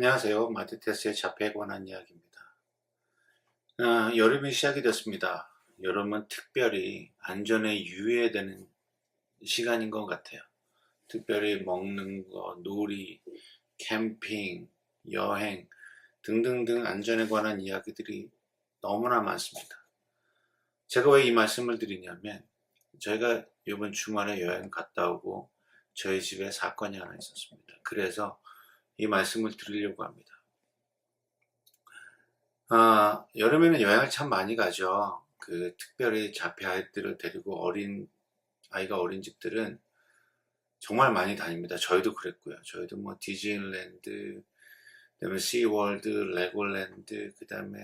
안녕하세요. 마티테스의 자폐에 관한 이야기입니다. 여름이 시작이 됐습니다. 여름은 특별히 안전에 유의해야 되는 시간인 것 같아요. 특별히 먹는 거, 놀이, 캠핑, 여행 등등등 안전에 관한 이야기들이 너무나 많습니다. 제가 왜 이 말씀을 드리냐면 저희가 이번 주말에 여행 갔다 오고 저희 집에 사건이 하나 있었습니다. 그래서 이 말씀을 드리려고 합니다. 여름에는 여행을 참 많이 가죠. 특별히 자폐 아이들을 데리고 아이가 어린 집들은 정말 많이 다닙니다. 저희도 그랬고요. 저희도 뭐 디즈니랜드, 그다음에 시월드, 레고랜드, 그다음에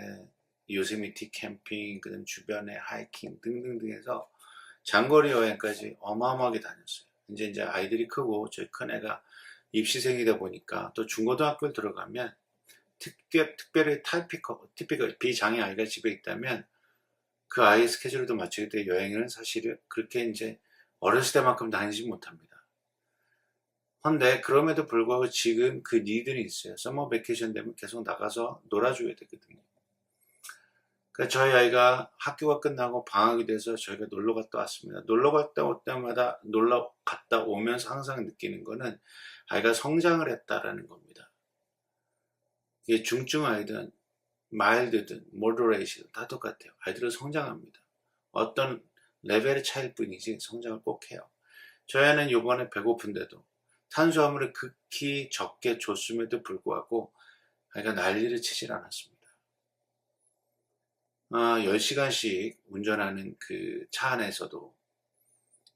요세미티 캠핑, 그다음 주변에 하이킹 등등등 해서 장거리 여행까지 어마어마하게 다녔어요. 이제 아이들이 크고 저희 큰애가 입시생이다 보니까 또 중고등학교를 들어가면 특별히 티피컬 비장애 아이가 집에 있다면 그 아이의 스케줄도 맞추게 돼 여행은 사실은 그렇게 이제 어렸을 때만큼 다니지 못합니다. 근데 그럼에도 불구하고 지금 그 니드는 있어요. 서머 베케이션 되면 계속 나가서 놀아줘야 되거든요. 그러니까 저희 아이가 학교가 끝나고 방학이 돼서 저희가 놀러 갔다 왔습니다. 놀러 갔다 올 때마다 놀러 갔다 오면서 항상 느끼는 거는 아이가 성장을 했다라는 겁니다. 이게 중증 아이든 마일드든 모더레이션 다 똑같아요. 아이들은 성장합니다. 어떤 레벨의 차이일 뿐이지 성장을 꼭 해요. 저희 애는 요번에 배고픈데도 탄수화물을 극히 적게 줬음에도 불구하고 아이가 난리를 치질 않았습니다. 10시간씩 운전하는 그 차 안에서도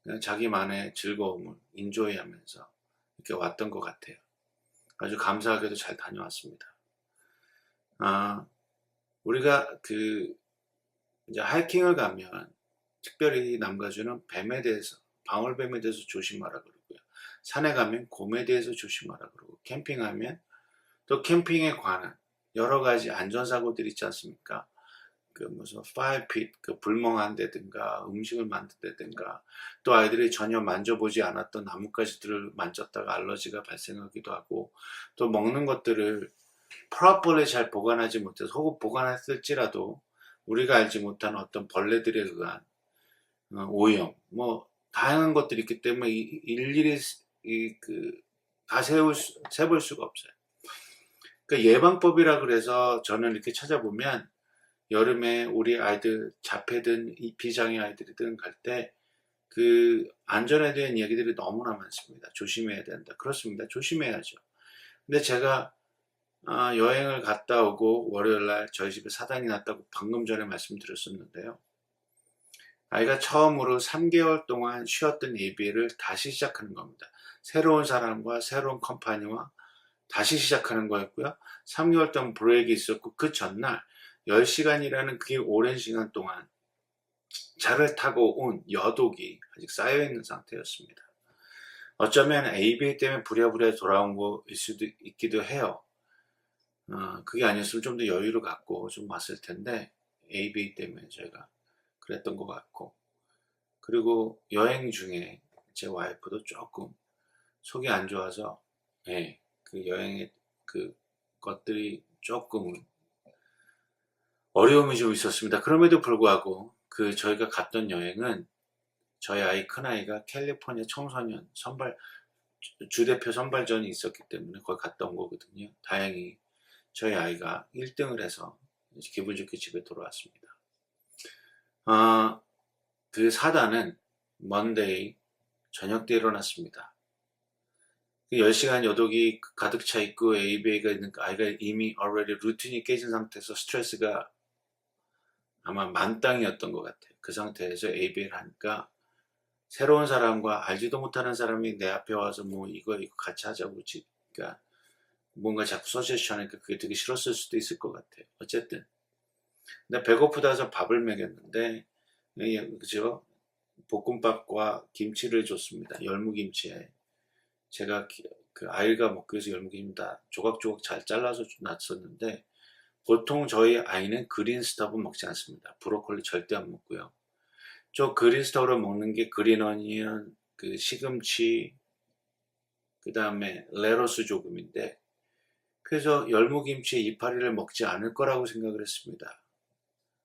그냥 자기만의 즐거움을 인조이 하면서 이렇게 왔던 것 같아요. 아주 감사하게도 잘 다녀왔습니다. 우리가 이제 하이킹을 가면 특별히 남가주는 뱀에 대해서, 방울뱀에 대해서 조심하라 그러고요. 산에 가면 곰에 대해서 조심하라 그러고, 캠핑하면 또 캠핑에 관한 여러 가지 안전사고들이 있지 않습니까? 무슨 파이어핏, 불멍한다든가 음식을 만든다든가 또 아이들이 전혀 만져보지 않았던 나뭇가지들을 만졌다가 알러지가 발생하기도 하고 또 먹는 것들을 프로퍼리 잘 보관하지 못해서 혹은 보관했을지라도 우리가 알지 못한 어떤 벌레들에 의한 오염, 뭐 다양한 것들이 있기 때문에 일일이 다 세볼 수가 없어요. 그러니까 예방법이라 그래서 저는 이렇게 찾아보면 여름에 우리 아이들 자폐든 비장애 아이들이든 갈 때 안전에 대한 얘기들이 너무나 많습니다. 조심해야 된다. 그렇습니다. 조심해야죠. 근데 제가 여행을 갔다 오고 월요일날 저희 집에 사단이 났다고 방금 전에 말씀드렸었는데요. 아이가 처음으로 3개월 동안 쉬었던 ABA를 다시 시작하는 겁니다. 새로운 사람과 새로운 컴퍼니와 다시 시작하는 거였고요. 3개월 동안 브레이크가 있었고 그 전날 10시간이라는 그 오랜 시간 동안 차를 타고 온 여독이 아직 쌓여있는 상태였습니다. 어쩌면 ABA 때문에 부랴부랴 돌아온 거일 수도 있기도 해요. 그게 아니었으면 좀 더 여유를 갖고 좀 왔을 텐데 ABA 때문에 저희가 그랬던 것 같고, 그리고 여행 중에 제 와이프도 조금 속이 안 좋아서 그 여행의 것들이 조금 어려움이 좀 있었습니다. 그럼에도 불구하고 저희가 갔던 여행은 저희 큰아이가 캘리포니아 청소년 주대표 선발전이 있었기 때문에 거기 갔다 온 거거든요. 다행히 저희 아이가 1등을 해서 기분 좋게 집에 돌아왔습니다. 그 사단은 먼데이 저녁 때 일어났습니다. 10시간 여독이 가득 차 있고 ABA가 있는 아이가 이미 already 루틴이 깨진 상태에서 스트레스가 아마 만땅이었던 것 같아요. 그 상태에서 ABA를 하니까 새로운 사람과 알지도 못하는 사람이 내 앞에 와서 뭐 이거 같이 하자고 그러니까 뭔가 자꾸 서제션 하니까 그게 되게 싫었을 수도 있을 것 같아요. 어쨌든 근데 배고프다 해서 밥을 먹였는데 그죠? 볶음밥과 김치를 줬습니다. 열무김치에 제가 그 아이가 먹기 위해서 열무김치 다 조각조각 잘 잘라서 놨었는데 보통 저희 아이는 그린 스타브 먹지 않습니다. 브로콜리 절대 안 먹고요. 저 그린 스타브로 먹는 게 그린 어니언, 시금치, 그 다음에 레러스 조금인데 그래서 열무김치 이파리를 먹지 않을 거라고 생각을 했습니다.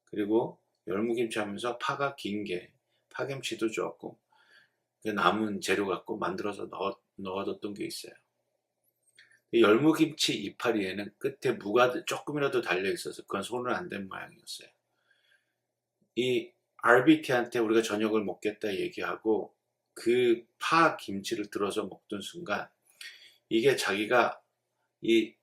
그리고 열무김치 하면서 파가 긴 게 파김치도 좋았고 그 남은 재료 갖고 만들어서 넣어뒀던 게 있어요. 열무김치 이파리에는 끝에 무가 조금이라도 달려 있어서 그건 손을 안 댄 모양이었어요. 이 RBT한테 우리가 저녁을 먹겠다 얘기하고 그 파 김치를 들어서 먹던 순간 이게 자기가 이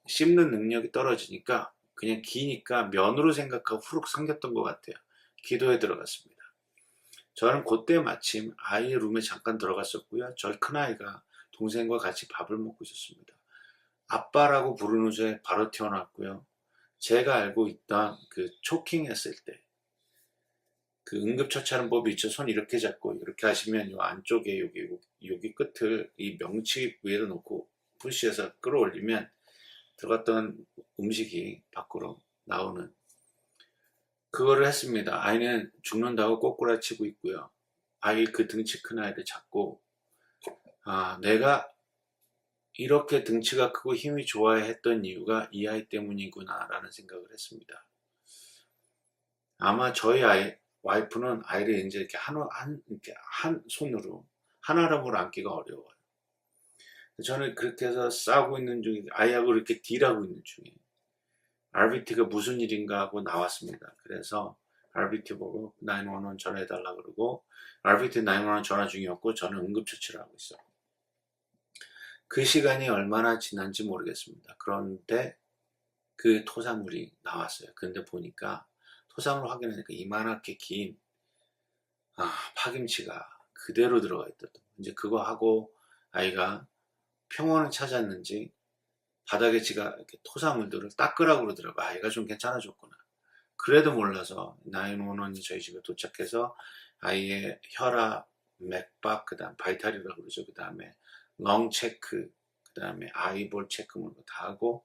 씹는 능력이 떨어지니까 그냥 기니까 면으로 생각하고 후룩 삼겼던 것 같아요. 기도에 들어갔습니다. 저는 그때 마침 아이 룸에 잠깐 들어갔었고요. 저희 큰아이가 동생과 같이 밥을 먹고 있었습니다. 아빠라고 부르는 후에 바로 튀어나왔고요. 제가 알고 있던 그 초킹 했을 때 그 응급처치하는 법이 있죠. 손 이렇게 잡고 이렇게 하시면 요 안쪽에 여기 끝을 이 명치 위에다 놓고 푸시해서 끌어올리면 들어갔던 음식이 밖으로 나오는 그거를 했습니다. 아이는 죽는다고 꼬꾸라치고 있고요. 아이 그 등치 큰 아이를 잡고 내가 이렇게 등치가 크고 힘이 좋아야 했던 이유가 이 아이 때문이구나 라는 생각을 했습니다. 아마 저희 와이프는 아이를 이제 이렇게 이렇게 한 손으로, 한 아름으로 안기가 어려워요. 저는 그렇게 해서 싸우고 있는 중에, 아이하고 이렇게 딜하고 있는 중에, RBT가 무슨 일인가 하고 나왔습니다. 그래서 RBT 보고 911 전화해달라 그러고, RBT 911 전화 중이었고, 저는 응급처치를 하고 있어요. 그 시간이 얼마나 지난지 모르겠습니다. 그런데 그 토사물이 나왔어요. 근데 보니까 토사물 확인하니까 이만하게 긴 파김치가 그대로 들어가 있더라고요. 이제 그거 하고 아이가 평온을 찾았는지 바닥에 지가 이렇게 토사물들을 닦으라고 그러더라고요. 아이가 좀 괜찮아졌구나. 그래도 몰라서 911이 저희 집에 도착해서 아이의 혈압, 맥박, 그 다음 바이탈이라고 그러죠. 그 다음에 렁 체크, 그 다음에 아이볼 체크 뭐 다 하고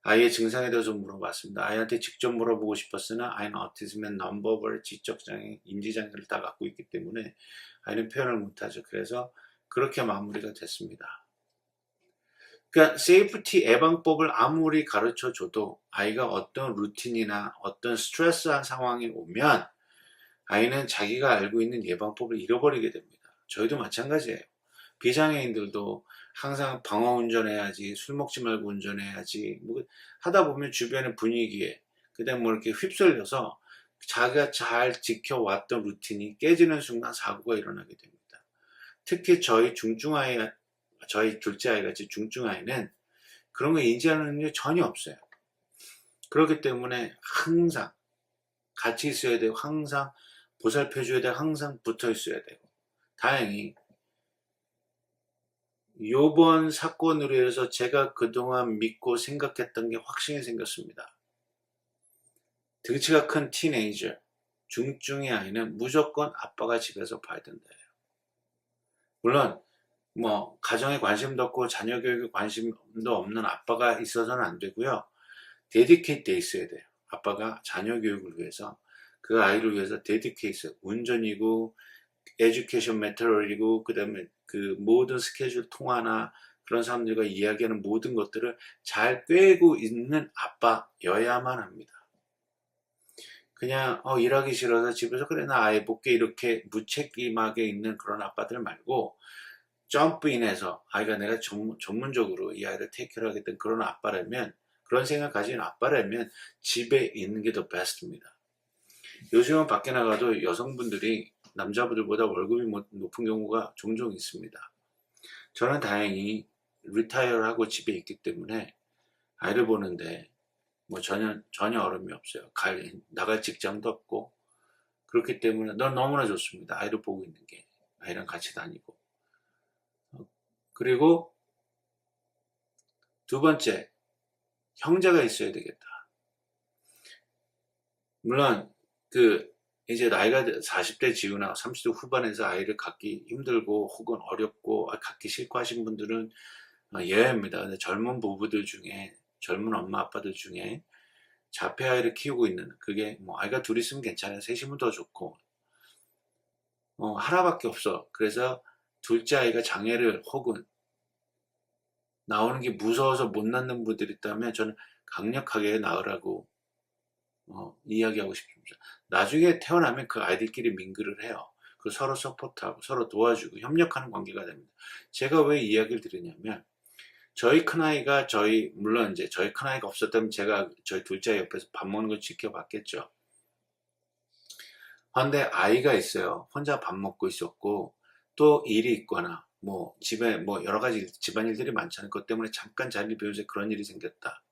아이의 증상에 대해서 물어봤습니다. 아이한테 직접 물어보고 싶었으나 아이는 오티즘의 넘버벌, 지적장애, 인지장애를 다 갖고 있기 때문에 아이는 표현을 못하죠. 그래서 그렇게 마무리가 됐습니다. 그러니까 세이프티 예방법을 아무리 가르쳐줘도 아이가 어떤 루틴이나 어떤 스트레스한 상황이 오면 아이는 자기가 알고 있는 예방법을 잃어버리게 됩니다. 저희도 마찬가지예요. 비장애인들도 항상 방어 운전해야지, 술 먹지 말고 운전해야지, 뭐 하다 보면 주변의 분위기에, 그다음 뭐 이렇게 휩쓸려서 자기가 잘 지켜왔던 루틴이 깨지는 순간 사고가 일어나게 됩니다. 특히 저희 둘째 아이 같이 중증아이는 그런 거 인지하는 능력이 전혀 없어요. 그렇기 때문에 항상 같이 있어야 되고, 항상 보살펴줘야 되고, 항상 붙어 있어야 되고, 다행히 요번 사건으로 해서 제가 그동안 믿고 생각했던 게 확신이 생겼습니다. 등치가 큰 티네이저, 중증의 아이는 무조건 아빠가 집에서 봐야 된다. 물론 뭐 가정에 관심도 없고 자녀 교육에 관심도 없는 아빠가 있어서는 안 되고요. 데디케이트 돼 있어야 돼요. 아빠가 자녀 교육을 위해서 그 아이를 위해서 데디케이트, 운전이고 에듀케이션 매터럴이고 그 다음에 그 모든 스케줄 통화나 그런 사람들과 이야기하는 모든 것들을 잘 꿰고 있는 아빠여야만 합니다. 그냥 일하기 싫어서 집에서 그래 나 아이 볼게 이렇게 무책임하게 있는 그런 아빠들 말고 점프인해서 아이가 내가 전문적으로 이 아이를 테이크를 하겠다는 그런 아빠라면, 그런 생각 가진 아빠라면 집에 있는 게 더 베스트입니다. 요즘은 밖에 나가도 여성분들이 남자분들보다 월급이 높은 경우가 종종 있습니다. 저는 다행히 리타이어를 하고 집에 있기 때문에 아이를 보는데 뭐 전혀 어려움이 없어요. 나갈 직장도 없고 그렇기 때문에 넌 너무나 좋습니다. 아이를 보고 있는 게, 아이랑 같이 다니고. 그리고 두 번째, 형제가 있어야 되겠다. 물론 이제 나이가 40대 지우나 30대 후반에서 아이를 갖기 힘들고 혹은 어렵고 갖기 싫고 하신 분들은 예외입니다. 근데 젊은 부부들 중에, 젊은 엄마 아빠들 중에 자폐 아이를 키우고 있는, 그게 뭐 아이가 둘 있으면 괜찮아요. 셋이면 더 좋고 하나밖에 없어. 그래서 둘째 아이가 장애를 혹은 나오는 게 무서워서 못 낳는 분들이 있다면 저는 강력하게 낳으라고 이야기하고 싶습니다. 나중에 태어나면 그 아이들끼리 민글을 해요. 그 서로 서포트하고 서로 도와주고 협력하는 관계가 됩니다. 제가 왜 이야기를 드리냐면 저희 큰아이가 물론 이제 저희 큰아이가 없었다면 제가 저희 둘째 옆에서 밥 먹는 걸 지켜봤겠죠. 그런데 아이가 있어요. 혼자 밥 먹고 있었고 또 일이 있거나 뭐 집에 뭐 여러 가지 집안일들이 많잖아요. 그것 때문에 잠깐 자리를 비우면서 그런 일이 생겼다.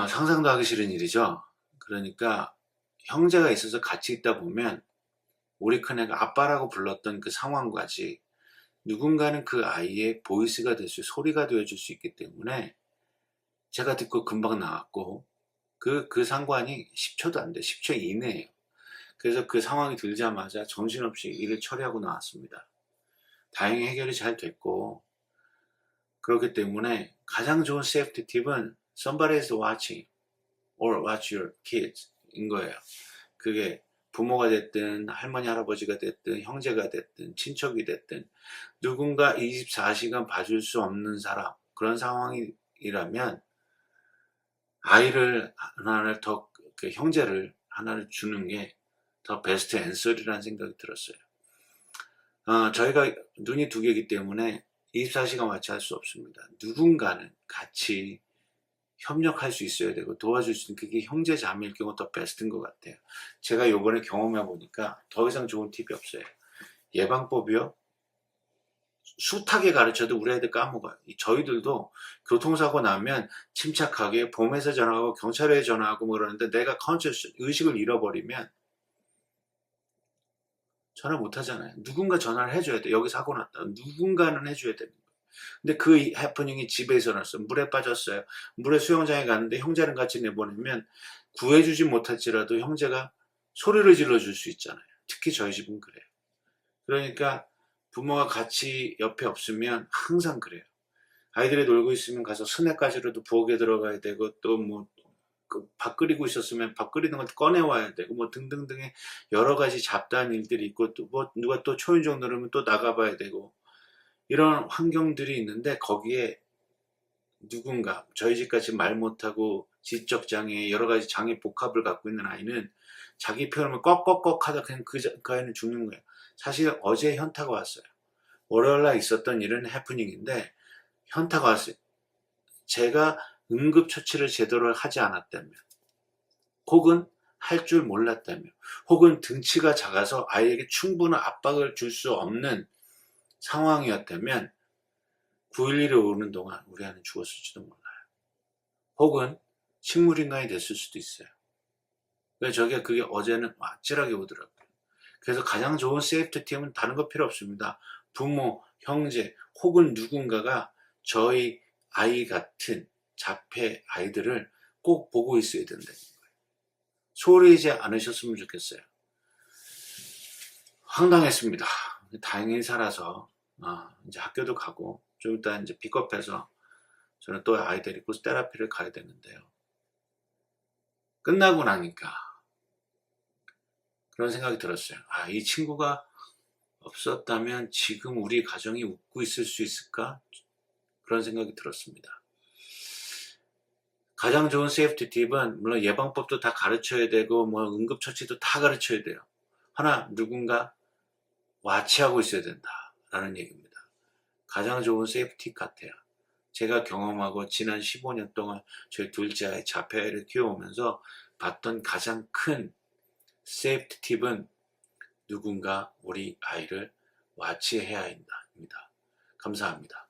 상상도 하기 싫은 일이죠. 그러니까 형제가 있어서 같이 있다 보면 우리 큰애가 아빠라고 불렀던 그 상황까지 누군가는 그 아이의 보이스가 될 수, 소리가 되어줄 수 있기 때문에 제가 듣고 금방 나왔고 그 상관이 10초도 안 돼. 10초 이내예요. 그래서 그 상황이 들자마자 정신없이 일을 처리하고 나왔습니다. 다행히 해결이 잘 됐고 그렇기 때문에 가장 좋은 세이프티 팁은 somebody is watching or watch your kids 인 거예요. 그게 부모가 됐든 할머니 할아버지가 됐든 형제가 됐든 친척이 됐든 누군가 24시간 봐줄 수 없는 사람 그런 상황이라면 아이를 하나를 더 형제를 하나를 주는 게 더 베스트 앤서리라는 생각이 들었어요. 저희가 눈이 두 개이기 때문에 24시간 마치 할 수 없습니다. 누군가는 같이 협력할 수 있어야 되고 도와줄 수 있는 그게 형제 자매일 경우 더 베스트인 것 같아요. 제가 요번에 경험해 보니까 더 이상 좋은 팁이 없어요. 예방법이요? 숱하게 가르쳐도 우리 애들 까먹어요. 저희들도 교통사고 나면 침착하게 보험회사 전화하고 경찰에 전화하고 뭐 그러는데 내가 컨셔스 의식을 잃어버리면 전화 못 하잖아요. 누군가 전화를 해줘야 돼. 여기 사고 났다. 누군가는 해줘야 되는 거예요. 근데 그 해프닝이 집에서 났어요. 물에 빠졌어요. 물에 수영장에 갔는데 형제랑 같이 내보내면 구해주지 못할지라도 형제가 소리를 질러줄 수 있잖아요. 특히 저희 집은 그래요. 그러니까 부모가 같이 옆에 없으면 항상 그래요. 아이들이 놀고 있으면 가서 스낵까지라도 부엌에 들어가야 되고 또 뭐 밥 끓이고 있었으면 밥 끓이는 걸 꺼내와야 되고 뭐 등등등의 여러 가지 잡다한 일들이 있고 또 뭐 누가 또 초인종 누르면 또 나가봐야 되고 이런 환경들이 있는데 거기에 누군가 저희 집같이 말 못하고 지적장애 여러 가지 장애 복합을 갖고 있는 아이는 자기 표현을 꺽꺽꺽 하다 그냥 그 아이는 죽는 거예요. 사실 어제 현타가 왔어요. 월요일날 있었던 일은 해프닝인데 현타가 왔어요. 제가 응급처치를 제대로 하지 않았다면 혹은 할 줄 몰랐다면 혹은 등치가 작아서 아이에게 충분한 압박을 줄 수 없는 상황이었다면 911이 오는 동안 우리 아이는 죽었을지도 몰라요. 혹은 식물인간이 됐을 수도 있어요. 그래서 그게 어제는 아찔하게 오더라고요. 그래서 가장 좋은 세이프티 팁은 다른 거 필요 없습니다. 부모, 형제 혹은 누군가가 저희 아이 같은 자폐 아이들을 꼭 보고 있어야 된다는 거예요. 소홀히지 않으셨으면 좋겠어요. 황당했습니다. 다행히 살아서 이제 학교도 가고 좀 이따 이제 픽업해서 저는 또 아이 데리고 테라피를 가야 되는데요. 끝나고 나니까 그런 생각이 들었어요. 이 친구가 없었다면 지금 우리 가정이 웃고 있을 수 있을까? 그런 생각이 들었습니다. 가장 좋은 세이프티 팁은 물론 예방법도 다 가르쳐야 되고 뭐 응급처치도 다 가르쳐야 돼요. 하나 누군가 와치하고 있어야 된다라는 얘기입니다. 가장 좋은 세이프티 팁 같아요. 제가 경험하고 지난 15년 동안 저희 둘째 아이 자폐아이를 키워오면서 봤던 가장 큰 세이프티 팁은 누군가 우리 아이를 와치해야 한다입니다. 감사합니다.